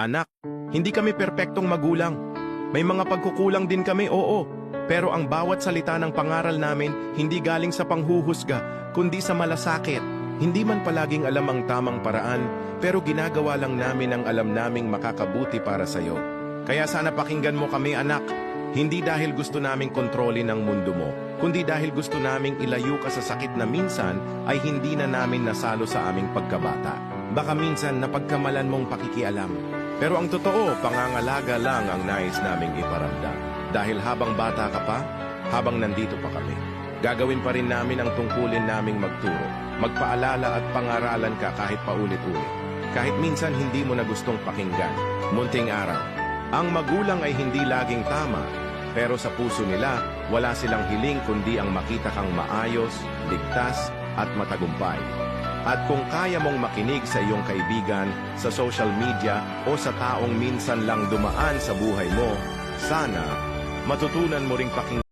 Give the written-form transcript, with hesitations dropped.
Anak, hindi kami perpektong magulang. May mga pagkukulang din kami, oo. Pero ang bawat salita ng pangaral namin hindi galing sa panghuhusga, kundi sa malasakit. Hindi man palaging alam ang tamang paraan, pero ginagawa lang namin ang alam naming makakabuti para sa'yo. Kaya sana pakinggan mo kami, anak. Hindi dahil gusto naming kontrolin ang mundo mo, kundi dahil gusto naming ilayo ka sa sakit na minsan ay hindi na namin nasalo sa aming pagkabata. Baka minsan napagkamalan mong pakikialam. Pero ang totoo, pangangalaga lang ang nais naming iparamdam. Dahil habang bata ka pa, habang nandito pa kami, gagawin pa rin namin ang tungkulin naming magturo, magpaalala at pangaralan ka kahit paulit-ulit. Kahit minsan hindi mo na gustong pakinggan. Munting araw, ang magulang ay hindi laging tama, pero sa puso nila, wala silang hiling kundi ang makita kang maayos, ligtas, at matagumpay. At kung kaya mong makinig sa iyong kaibigan, sa social media, o sa taong minsan lang dumaan sa buhay mo, sana matutunan mo ring pakinggan